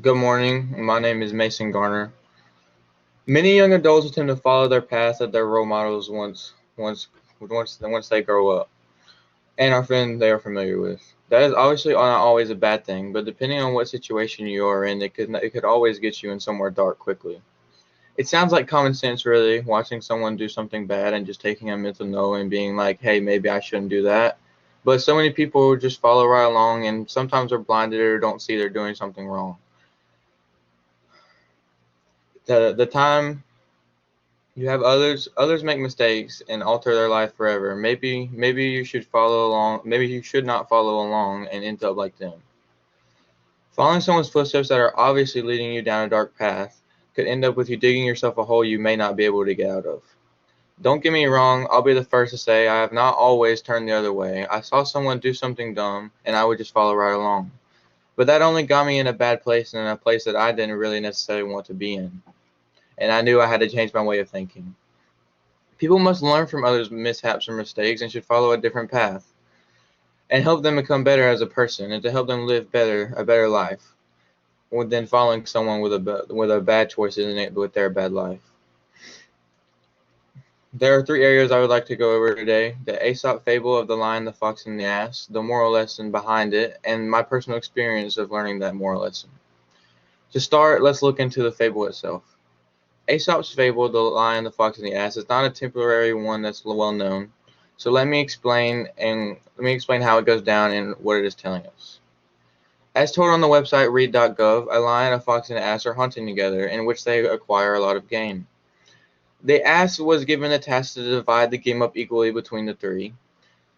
Good morning. My name is Mason Garner. Many young adults tend to follow their path of their role models once they grow up and they are familiar with. That is obviously not always a bad thing, but depending on what situation you are in, it could always get you in somewhere dark quickly. It sounds like common sense, really, watching someone do something bad and just taking a mental note and being like, "Hey, maybe I shouldn't do that." But so many people just follow right along, and sometimes they're blinded or don't see they're doing something wrong. The time you have others make mistakes and alter their life forever. Maybe you should follow along. Maybe you should not follow along and end up like them. Following someone's footsteps that are obviously leading you down a dark path could end up with you digging yourself a hole you may not be able to get out of. Don't get me wrong, I'll be the first to say I have not always turned the other way. I saw someone do something dumb and I would just follow right along. But that only got me in a bad place and in a place that I didn't really necessarily want to be in. And I knew I had to change my way of thinking. People must learn from others' mishaps or mistakes and should follow a different path and help them become better as a person and to help them live a better life than following someone with a bad choice in it with their bad life. There are three areas I would like to go over today: the Aesop fable of the lion, the fox, and the ass, the moral lesson behind it, and my personal experience of learning that moral lesson. To start, let's look into the fable itself. Aesop's fable, The Lion, the Fox, and the Ass, is not a temporary one that's well known. So let me explain how it goes down and what it is telling us. As told on the website read.gov, a lion, a fox, and an ass are hunting together, in which they acquire a lot of game. The ass was given the task to divide the game up equally between the three.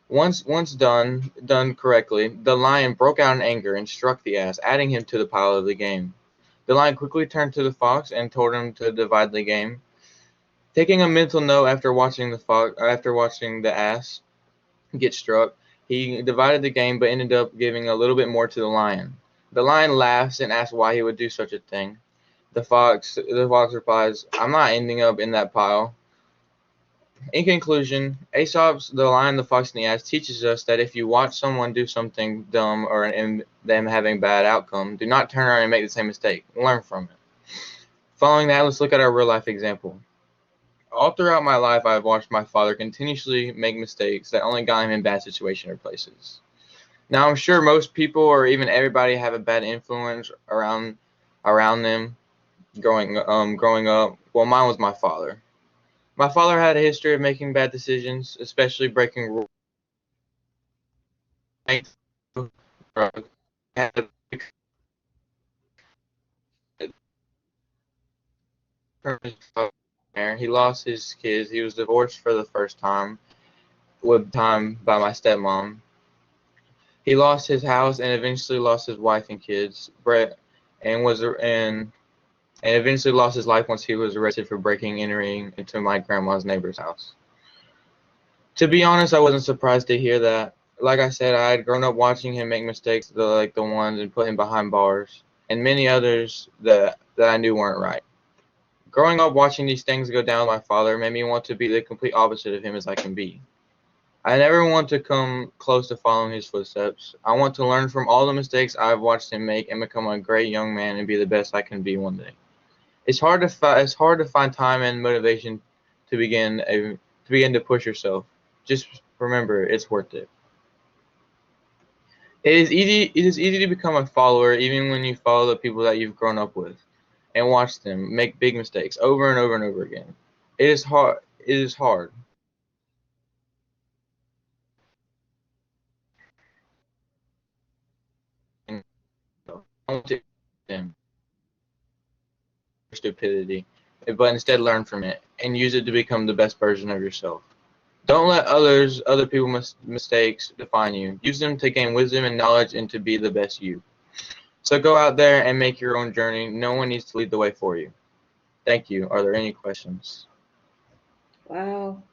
Once done correctly, the lion broke out in anger and struck the ass, adding him to the pile of the game. The lion quickly turned to the fox and told him to divide the game. Taking a mental note after watching the ass get struck, he divided the game but ended up giving a little bit more to the lion. The lion laughs and asks why he would do such a thing. The fox replies, "I'm not ending up in that pile." In conclusion, Aesop's The Lion, the Fox, and the Ass teaches us that if you watch someone do something dumb or in them having bad outcome, do not turn around and make the same mistake. Learn from it. Following that, let's look at our real life example. All throughout my life, I have watched my father continuously make mistakes that only got him in bad situations or places. Now, I'm sure most people, or even everybody, have a bad influence around them growing up. Well, mine was my father. My father had a history of making bad decisions, especially breaking rules. He lost his kids. He was divorced for the first time, with time by my stepmom. He lost his house and eventually lost his wife and kids. Brett and was and eventually lost his life once he was arrested for entering into my grandma's neighbor's house. To be honest, I wasn't surprised to hear that. Like I said, I had grown up watching him make mistakes like the ones and put him behind bars, and many others that I knew weren't right. Growing up watching these things go down with my father made me want to be the complete opposite of him as I can be. I never want to come close to following his footsteps. I want to learn from all the mistakes I've watched him make and become a great young man and be the best I can be one day. It's hard to find time and motivation to begin to push yourself. Just remember, it's worth it. It is easy to become a follower even when you follow the people that you've grown up with and watch them make big mistakes over and over and over again. It is hard. It is hard. And don't take them for stupidity, but instead learn from it and use it to become the best version of yourself. Don't let other people's mistakes define you. Use them to gain wisdom and knowledge and to be the best you. So go out there and make your own journey. No one needs to lead the way for you. Thank you. Are there any questions? Wow.